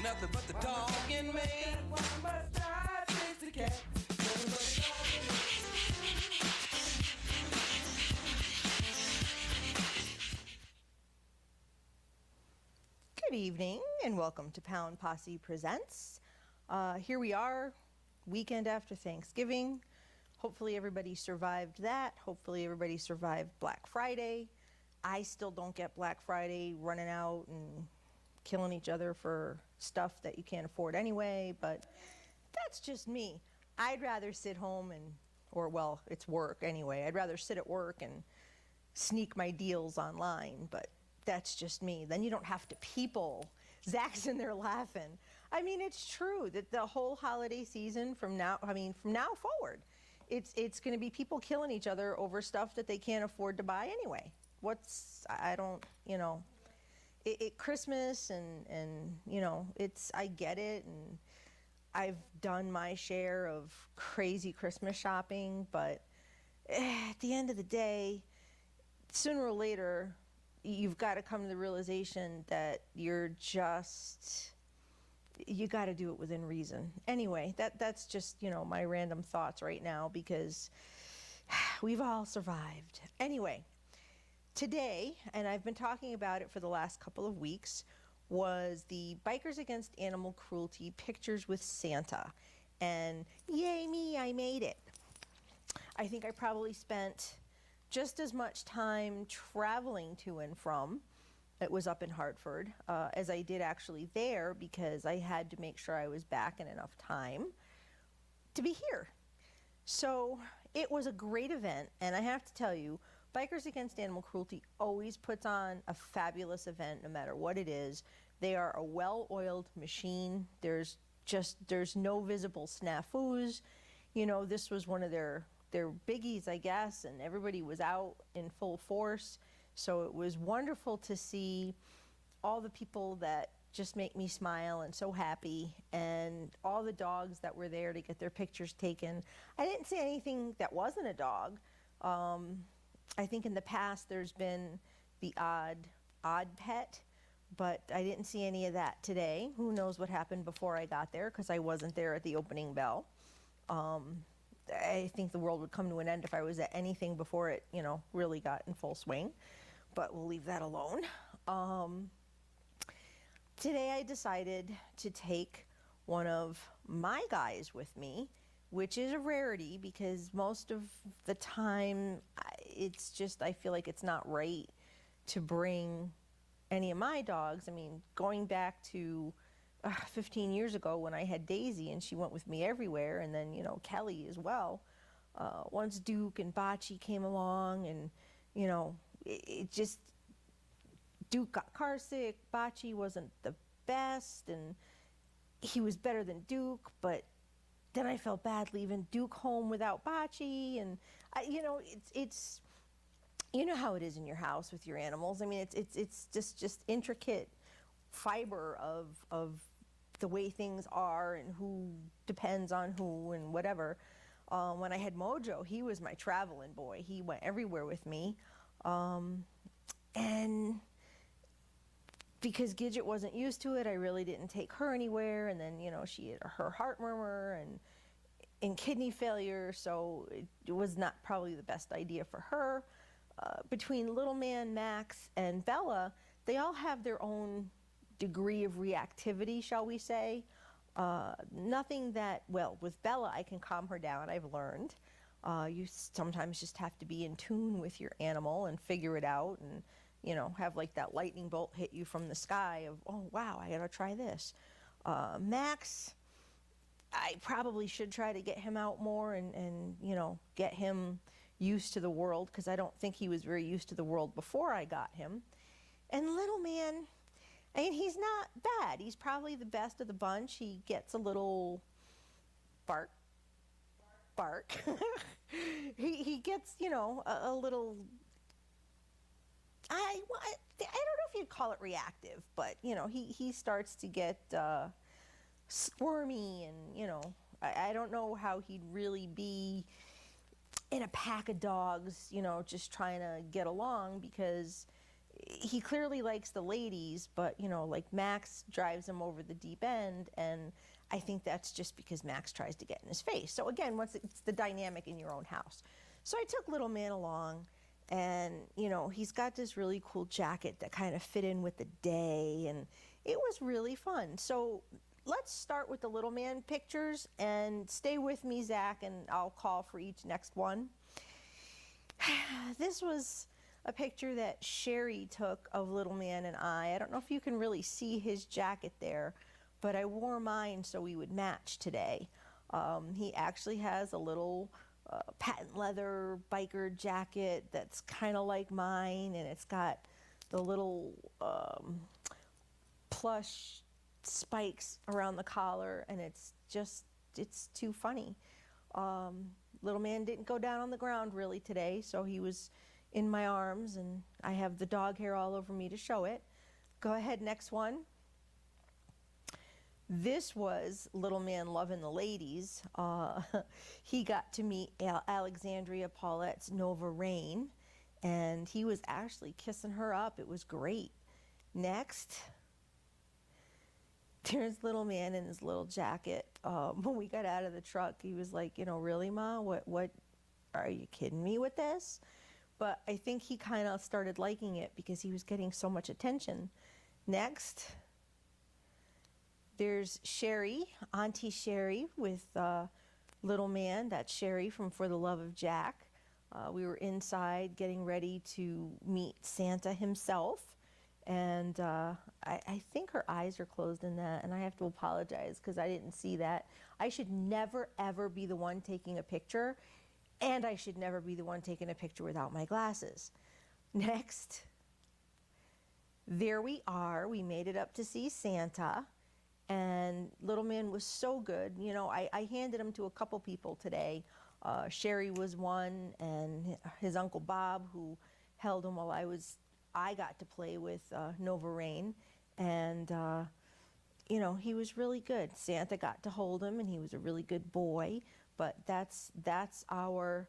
nothing but the dog in me. One must die, chase the cat. Good evening and welcome to Pound Posse Presents. Here we are, weekend after Thanksgiving. Hopefully everybody survived that. Hopefully everybody survived Black Friday. I still don't get Black Friday running out and killing each other for stuff that you can't afford anyway, but that's just me. I'd rather sit home well, it's work anyway. I'd rather sit at work and sneak my deals online, but that's just me. Then you don't have to people. Zach's in there laughing. I mean, it's true that the whole holiday season from now forward, it's going to be people killing each other over stuff that they can't afford to buy anyway. Christmas and I get it, and I've done my share of crazy Christmas shopping, but at the end of the day, sooner or later, you've got to come to the realization that you got to do it within reason. Anyway, that's just, my random thoughts right now because we've all survived. Anyway, today, and I've been talking about it for the last couple of weeks, was the Bikers Against Animal Cruelty Pictures with Santa. And yay me, I made it. I think I probably spent just as much time traveling to and from, it was up in Hartford, as I did actually there, because I had to make sure I was back in enough time to be here. So it was a great event, and I have to tell you, Bikers Against Animal Cruelty always puts on a fabulous event no matter what it is. They are a well-oiled machine. There's no visible snafus. This was one of their biggies, I guess, and everybody was out in full force. So it was wonderful to see all the people that just make me smile and so happy, and all the dogs that were there to get their pictures taken. I didn't see anything that wasn't a dog. I think in the past there's been the odd pet, but I didn't see any of that today. Who knows what happened before I got there, because I wasn't there at the opening bell. I think the world would come to an end if I was at anything before it, really got in full swing. But we'll leave that alone. Today I decided to take one of my guys with me, which is a rarity because most of the time I feel like it's not right to bring any of my dogs. I mean, going back to 15 years ago when I had Daisy and she went with me everywhere, and then, Kelly as well. Once Duke and Bocce came along, and, Duke got car sick, Bocce wasn't the best, and he was better than Duke, but then I felt bad leaving Duke home without Bocce, and, it's how it is in your house with your animals. I mean, it's just intricate fiber of the way things are and who depends on who and whatever. When I had Mojo, he was my traveling boy. He went everywhere with me. And because Gidget wasn't used to it, I really didn't take her anywhere. And then, she had her heart murmur and kidney failure, so it was not probably the best idea for her. Between Little Man, Max, and Bella, they all have their own degree of reactivity, shall we say. Nothing that, with Bella, I can calm her down, I've learned. You sometimes just have to be in tune with your animal and figure it out, and, have like that lightning bolt hit you from the sky of, oh, wow, I gotta try this. Max, I probably should try to get him out more and get him used to the world, because I don't think he was very used to the world before I got him. And Little Man, I mean, he's not bad. He's probably the best of the bunch. He gets a little bark. he gets, a little, I don't know if you'd call it reactive, but, he starts to get squirmy, and, I don't know how he'd really be in a pack of dogs, just trying to get along, because he clearly likes the ladies, but like Max drives him over the deep end, and I think that's just because Max tries to get in his face. So again, once it's the dynamic in your own house. So I took little man along, and he's got this really cool jacket that kind of fit in with the day, and it was really fun. So let's start with the little man pictures, and stay with me, Zach, and I'll call for each next one. This was a picture that Sherry took of little man and I. I don't know if you can really see his jacket there, but I wore mine so we would match today. He actually has a little patent leather biker jacket that's kind of like mine, and it's got the little plush spikes around the collar, and it's too funny. Little man didn't go down on the ground really today, so he was in my arms, and I have the dog hair all over me to show it. Go ahead, next one. This was little man loving the ladies. He got to meet Alexandria Paulette's Nova Rain, and he was actually kissing her up. It was great. Next, there's little man in his little jacket. When we got out of the truck, he was like, really, Ma? What? Are you kidding me with this? But I think he kind of started liking it because he was getting so much attention. Next, there's Sherry, Auntie Sherry with little man. That's Sherry from For the Love of Jack. We were inside getting ready to meet Santa himself. And I think her eyes are closed in that, and I have to apologize because I didn't see that. I should never, ever be the one taking a picture, and I should never be the one taking a picture without my glasses. Next, there we are. We made it up to see Santa, and little man was so good. I handed him to a couple people today. Sherry was one, and his Uncle Bob, who held him while I got to play with Nova Rain, and he was really good. Santa got to hold him, and he was a really good boy. But that's our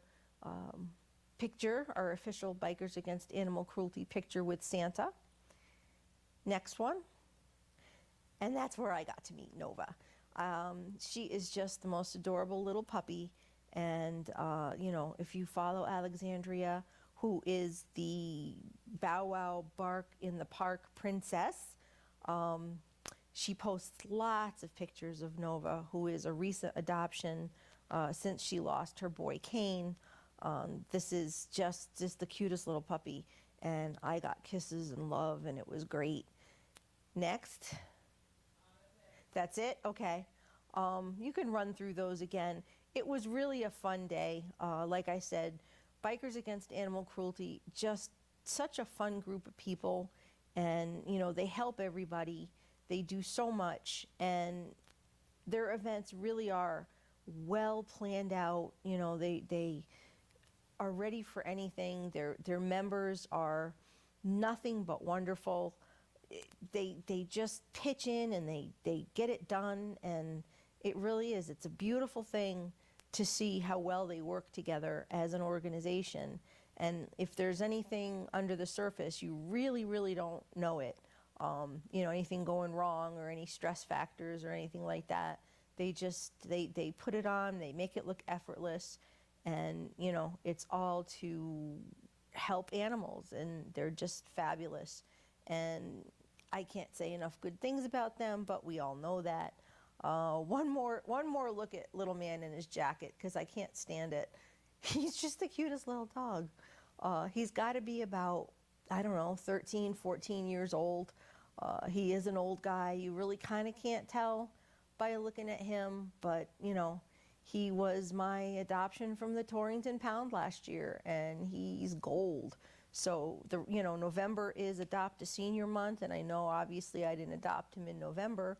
picture, our official Bikers Against Animal Cruelty picture with Santa. Next one, and that's where I got to meet Nova. She is just the most adorable little puppy, and if you follow Alexandria, who is the Bow Wow Bark in the Park princess, she posts lots of pictures of Nova, who is a recent adoption since she lost her boy Kane. This is just the cutest little puppy, and I got kisses and love, and it was great. Next. That's it? Okay. You can run through those again. It was really a fun day. Like I said, Bikers Against Animal Cruelty, just such a fun group of people, and they help everybody. They do so much, and their events really are well planned out. They are ready for anything. Their members are nothing but wonderful. They just pitch in, and they get it done, and it really is. It's a beautiful thing to see how well they work together as an organization. And if there's anything under the surface, you really, really don't know it. Anything going wrong or any stress factors or anything like that. They put it on, they make it look effortless, and it's all to help animals, and they're just fabulous. And I can't say enough good things about them, but we all know that. One more look at little man in his jacket, because I can't stand it. He's just the cutest little dog. He's got to be about, 13, 14 years old. He is an old guy. You really kind of can't tell by looking at him, but he was my adoption from the Torrington Pound last year, and he's gold. So November is Adopt a Senior Month, and I know obviously I didn't adopt him in November,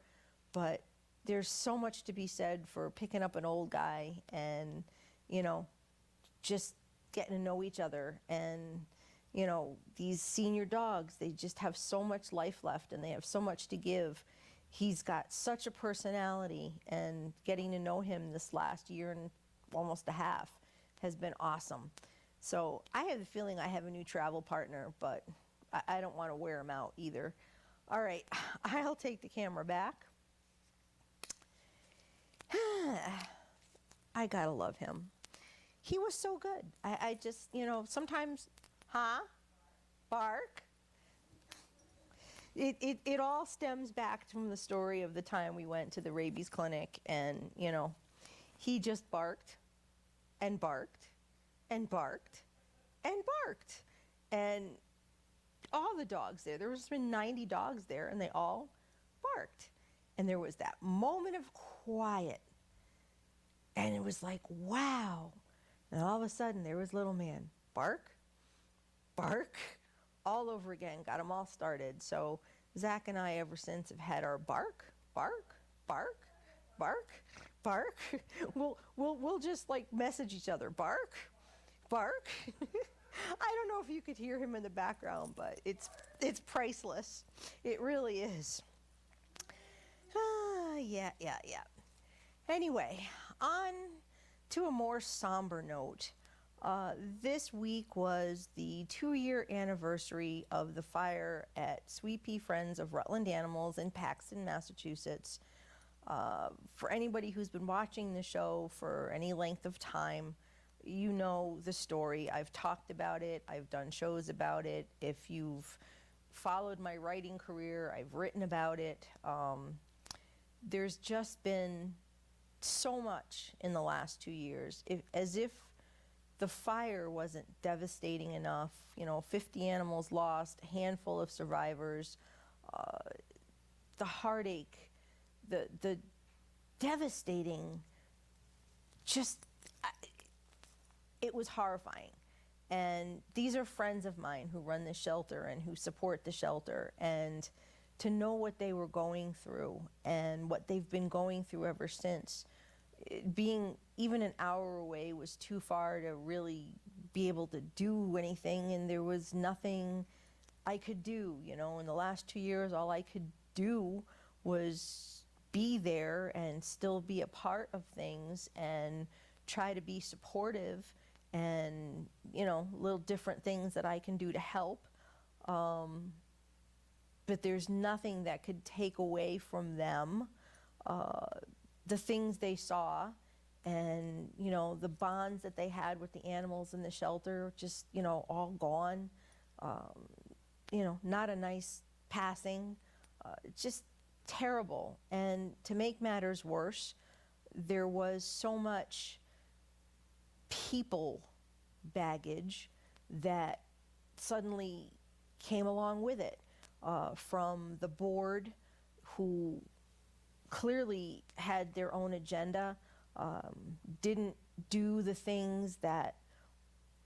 but there's so much to be said for picking up an old guy and just getting to know each other. And these senior dogs, they just have so much life left, and they have so much to give. He's got such a personality, and getting to know him this last year and almost a half has been awesome. So I have the feeling I have a new travel partner, but I don't want to wear him out either. All right, I'll take the camera back. I gotta love him. He was so good. I just, sometimes, bark. It all stems back from the story of the time we went to the rabies clinic, and, he just barked and barked and barked and barked. And all the dogs there was been 90 dogs there, and they all barked. And there was that moment of quiet. And it was like, wow. And all of a sudden, there was little man. Bark, bark, all over again. Got them all started. So Zach and I, ever since, have had our bark, bark, bark, bark, bark. We'll just like message each other. Bark, bark. I don't know if you could hear him in the background, but it's priceless. It really is. Yeah. Anyway, on to a more somber note. This week was the 2-year anniversary of the fire at Sweetpea Friends of Rutland Animals in Paxton, Massachusetts. For anybody who's been watching the show for any length of time, you know the story. I've talked about it. I've done shows about it. If you've followed my writing career, I've written about it. There's just been so much in the last 2 years, as if the fire wasn't devastating enough. 50 animals lost, a handful of survivors, the heartache, the devastating, it was horrifying. And these are friends of mine who run the shelter and who support the shelter, and to know what they were going through and what they've been going through ever since. Being even an hour away was too far to really be able to do anything, and there was nothing I could do. In the last 2 years, all I could do was be there and still be a part of things and try to be supportive, and little different things that I can do to help. But there's nothing that could take away from them the things they saw, and the bonds that they had with the animals in the shelter, just all gone. Not a nice passing. Just terrible. And to make matters worse, there was so much people baggage that suddenly came along with it, from the board, who clearly had their own agenda, didn't do the things that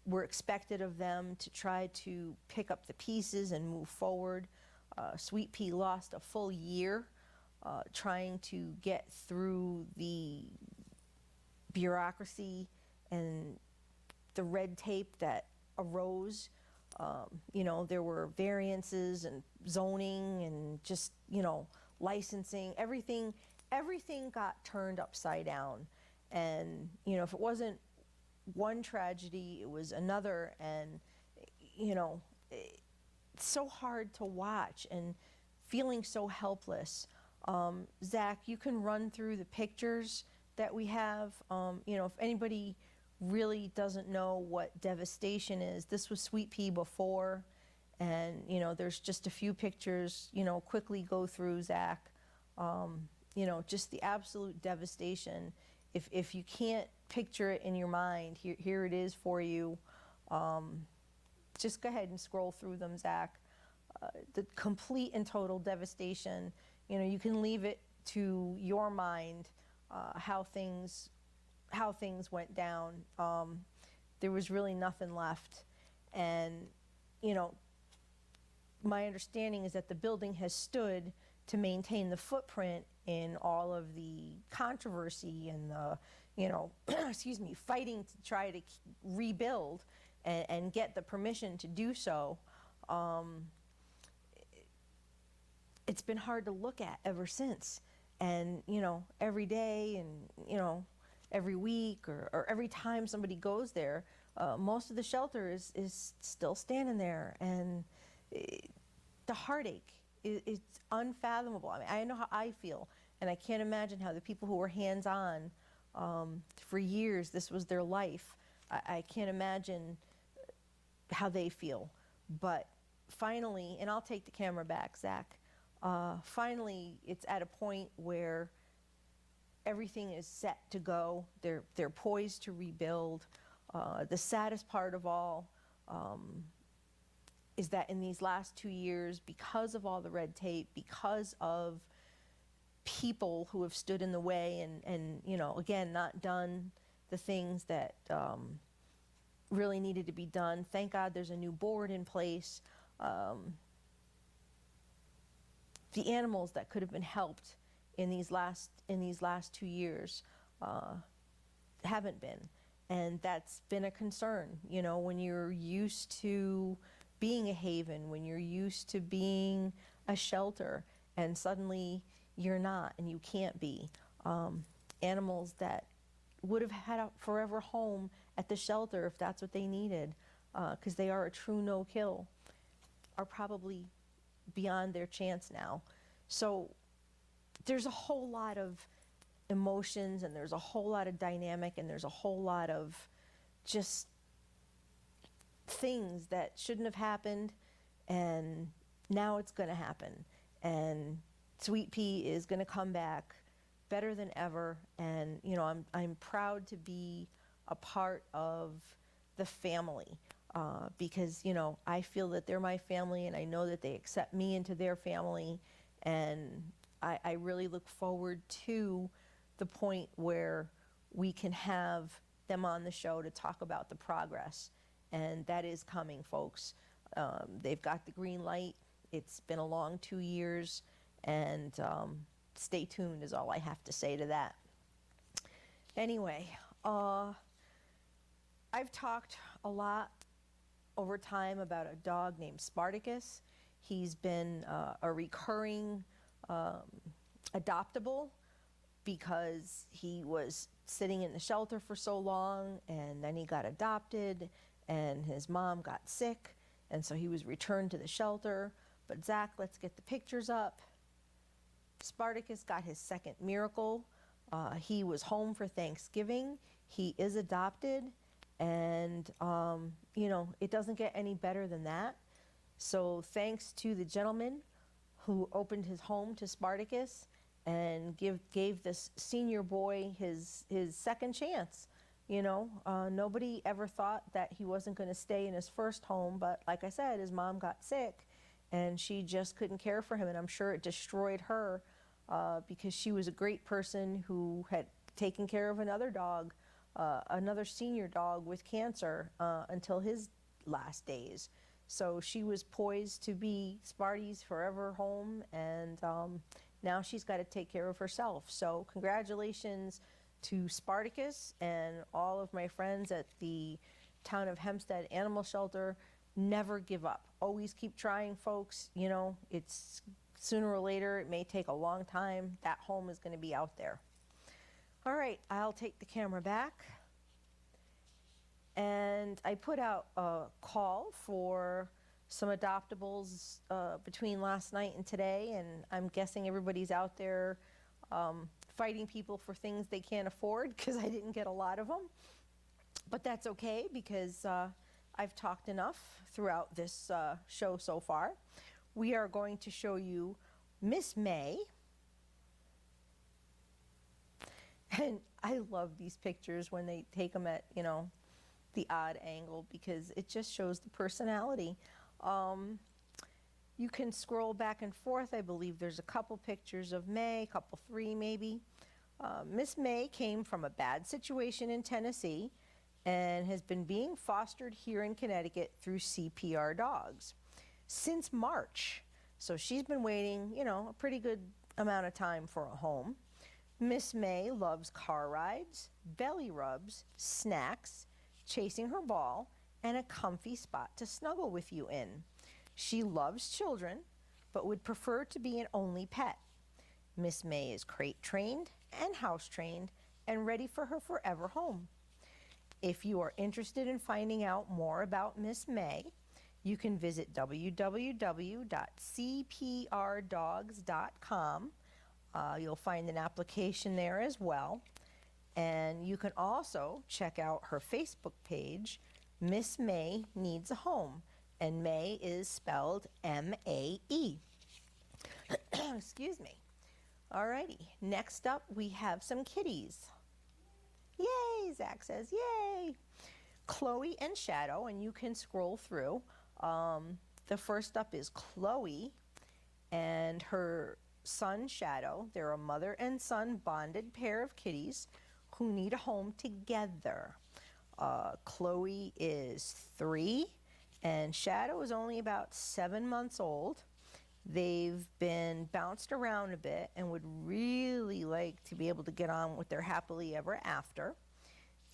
were expected of them to try to pick up the pieces and move forward. Sweetpea lost a full year trying to get through the bureaucracy and the red tape that arose. There were variances and zoning and just, licensing. Everything got turned upside down. And, if it wasn't one tragedy, it was another. And, it's so hard to watch and feeling so helpless. Zach, you can run through the pictures that we have. If anybody really doesn't know what devastation is, this was Sweetpea before, and there's just a few pictures. Quickly go through, Zach. Just the absolute devastation. If you can't picture it in your mind, here it is for you. Just go ahead and scroll through them, Zach. The complete and total devastation. You can leave it to your mind how things went down. There was really nothing left. And, my understanding is that the building has stood to maintain the footprint in all of the controversy and the, fighting to try to rebuild and get the permission to do so. It's been hard to look at ever since. And, every day and, every week or every time somebody goes there, most of the shelter is still standing there. And the heartache is unfathomable. I mean, I know how I feel, and I can't imagine how the people who were hands-on for years, this was their life. I can't imagine how they feel. But finally, and I'll take the camera back, Zach, finally it's at a point where everything is set to go. They're poised to rebuild. The saddest part of all is that in these last 2 years, because of all the red tape, because of people who have stood in the way and you know, again, not done the things that really needed to be done. Thank God there's a new board in place. The animals that could have been helped in these last 2 years haven't been, and that's been a concern. You know, when you're used to being a haven, when you're used to being a shelter, and suddenly you're not, and you can't be. Animals that would have had a forever home at the shelter if that's what they needed, because they are a true no-kill, are probably beyond their chance now. So there's a whole lot of emotions, and there's a whole lot of dynamic, and there's a whole lot of just things that shouldn't have happened, and now it's going to happen. And Sweetpea is going to come back better than ever, and you know, I'm proud to be a part of the family, because you know, I feel that they're my family, and I know that they accept me into their family, and I really look forward to the point where we can have them on the show to talk about the progress, and that is coming, folks. They've got the green light. It's been a long 2 years, and stay tuned is all I have to say to that. Anyway, I've talked a lot over time about a dog named Spartacus. He's been a recurring adoptable because he was sitting in the shelter for so long, and then he got adopted, and his mom got sick, and so he was returned to the shelter. But Zach, let's get the pictures up. Spartacus got his second miracle. He was home for Thanksgiving. He is adopted, and you know, it doesn't get any better than that. So thanks to the gentleman who opened his home to Spartacus and gave this senior boy his second chance. You know, nobody ever thought that he wasn't going to stay in his first home, but like I said, his mom got sick, and she just couldn't care for him, and I'm sure it destroyed her, because she was a great person who had taken care of another dog, another senior dog with cancer, until his last days. So she was poised to be Sparty's forever home, and now she's got to take care of herself. So congratulations to Spartacus and all of my friends at the Town of Hempstead Animal Shelter. Never give up. Always keep trying, folks. You know, it's sooner or later, it may take a long time. That home is going to be out there. All right, I'll take the camera back. And I put out a call for some adoptables between last night and today, and I'm guessing everybody's out there fighting people for things they can't afford, because I didn't get a lot of them. But that's okay, because I've talked enough throughout this show so far. We are going to show you Miss May. And I love these pictures when they take them at, you know, the odd angle, because it just shows the personality. You can scroll back and forth. I believe there's a couple pictures of May, couple, 3 maybe. Miss May came from a bad situation in Tennessee and has been being fostered here in Connecticut through CPR dogs since March. So she's been waiting, you know, a pretty good amount of time for a home. Miss May loves car rides, belly rubs, snacks, chasing her ball, and a comfy spot to snuggle with you in. She loves children, but would prefer to be an only pet. Miss May is crate trained and house trained and ready for her forever home. If you are interested in finding out more about Miss May, you can visit www.cprdogs.com. You'll find an application there as well. And you can also check out her Facebook page, Miss May Needs a Home. And May is spelled M-A-E. Excuse me. Alrighty, next up we have some kitties. Yay, Zach says, yay. Chloe and Shadow, and you can scroll through. The first up is Chloe and her son Shadow. They're a mother and son bonded pair of kitties who need a home together. Chloe is 3 and Shadow is only about 7 months old. They've been bounced around a bit and would really like to be able to get on with their happily ever after.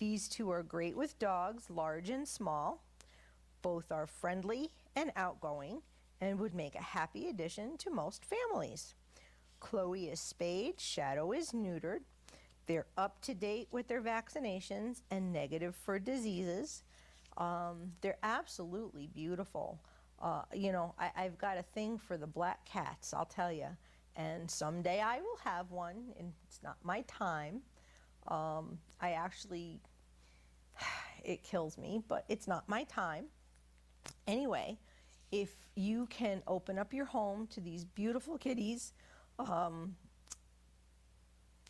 These two are great with dogs, large and small. Both are friendly and outgoing and would make a happy addition to most families. Chloe is spayed, Shadow is neutered. They're up to date with their vaccinations and negative for diseases. They're absolutely beautiful. You know, I've got a thing for the black cats, I'll tell you. And someday I will have one, and it's not my time. I actually, it kills me, but it's not my time. Anyway, if you can open up your home to these beautiful kitties,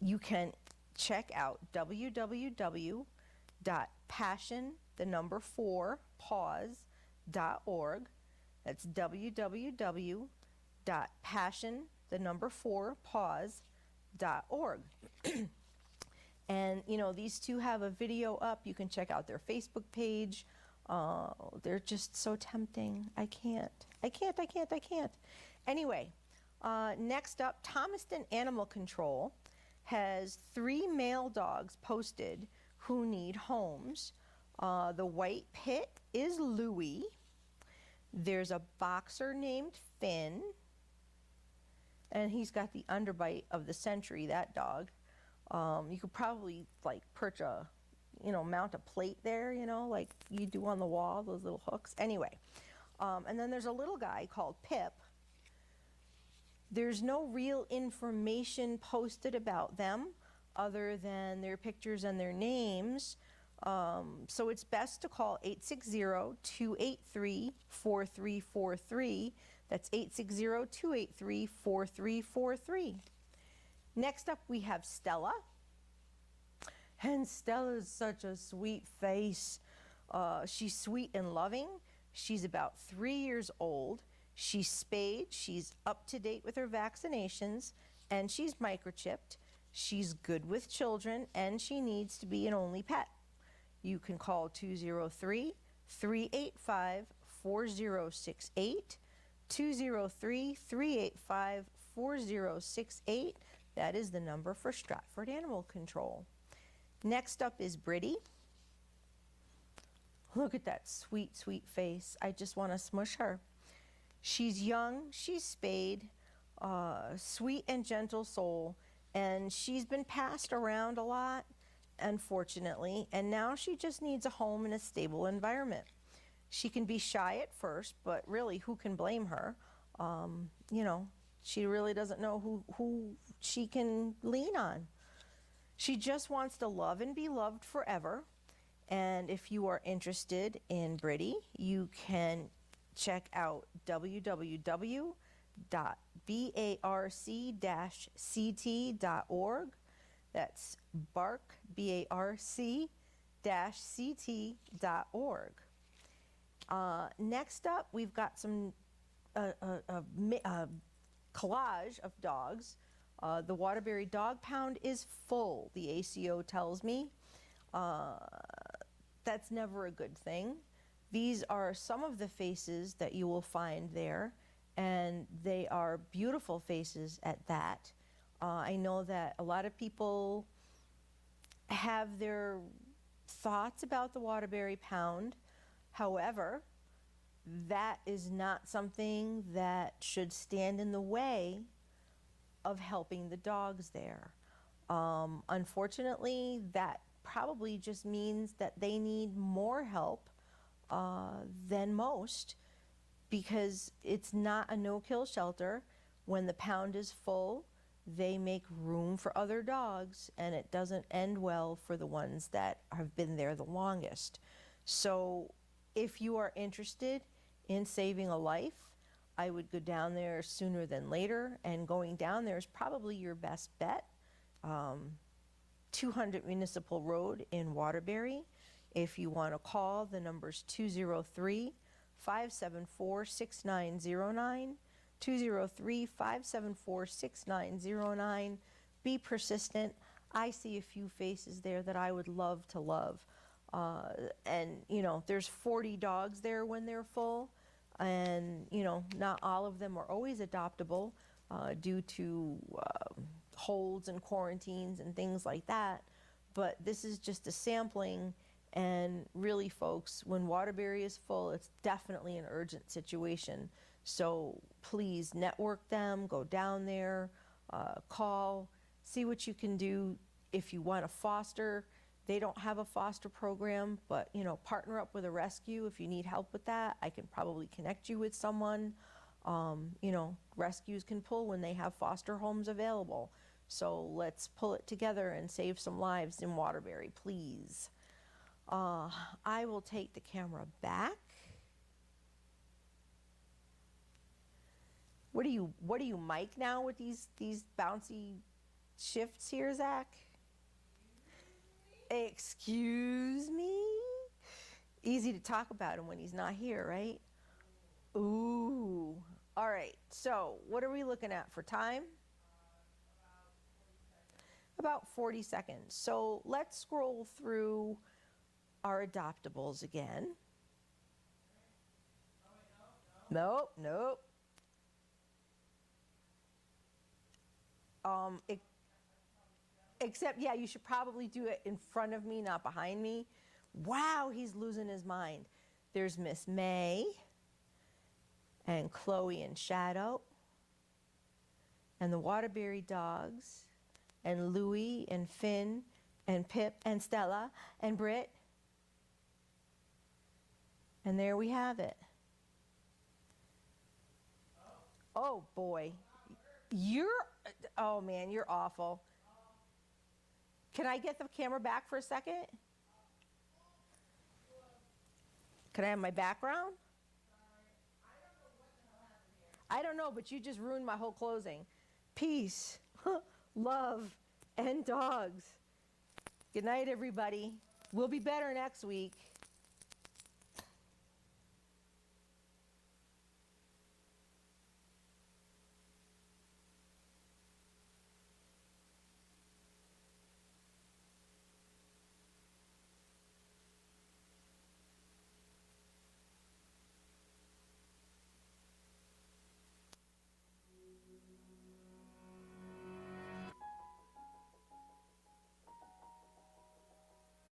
you can check out www.passion4paws.org. That's www.passion4paws.org. And, you know, these two have a video up. You can check out their Facebook page. They're just so tempting. I can't. Anyway, next up, Thomaston Animal Control has 3 male dogs posted who need homes. The white pit is Louie. There's a boxer named Finn. And he's got the underbite of the century, that dog. You could probably like perch a, you know, mount a plate there, you know, like you do on the wall, those little hooks. Anyway, and then there's a little guy called Pip. There's no real information posted about them other than their pictures and their names. So it's best to call 860-283-4343. That's 860-283-4343. Next up, we have Stella. And Stella's such a sweet face. She's sweet and loving. She's about 3 years old. She's spayed. She's up to date with her vaccinations. And she's microchipped. She's good with children. And she needs to be an only pet. You can call 203-385-4068. 203-385-4068. That is the number for Stratford Animal Control. Next up is Brittany. Look at that sweet, sweet face. I just want to smush her. She's young, she's spayed, sweet and gentle soul, and she's been passed around a lot, unfortunately, and now she just needs a home in a stable environment. She can be shy at first, but really, who can blame her? You know, she really doesn't know who she can lean on. She just wants to love and be loved forever. And if you are interested in Brittany, you can check out www.barc-ct.org. That's bark, BARC-CT.org. Next up, we've got some collage of dogs. The Waterbury Dog Pound is full, the ACO tells me. That's never a good thing. These are some of the faces that you will find there, and they are beautiful faces at that. I know that a lot of people have their thoughts about the Waterbury Pound. However, that is not something that should stand in the way of helping the dogs there. Unfortunately, that probably just means that they need more help than most, because it's not a no-kill shelter. When the pound is full, they make room for other dogs, and it doesn't end well for the ones that have been there the longest. So if you are interested in saving a life, I would go down there sooner than later, and going down there is probably your best bet. 200 Municipal Road in Waterbury. If you want to call, the number's 203-574-6909, 203-574-6909. Be persistent. I see a few faces there that I would love to love. And, you know, there's 40 dogs there when they're full. And, you know, not all of them are always adoptable due to holds and quarantines and things like that. But this is just a sampling. And really, folks, when Waterbury is full, it's definitely an urgent situation. So please network them, go down there, call, see what you can do. If you want to foster, they don't have a foster program, but, you know, partner up with a rescue if you need help with that. I can probably connect you with someone. You know, rescues can pull when they have foster homes available. So let's pull it together and save some lives in Waterbury, please. I will take the camera back. What do you mic now with these bouncy shifts here, Zach? Excuse me? Easy to talk about him when he's not here, right? Ooh. All right. So what are we looking at for time? About 40 seconds. So let's scroll through our adoptables again. Nope. Except, yeah, you should probably do it in front of me, not behind me. Wow, he's losing his mind. There's Miss May and Chloe and Shadow and the Waterbury dogs and Louie and Finn and Pip and Stella and Britt. And there we have it. Oh, boy. Oh, man, you're awful. Can I get the camera back for a second? Can I have my background? I don't know, but you just ruined my whole closing. Peace, love, and dogs. Good night, everybody. We'll be better next week.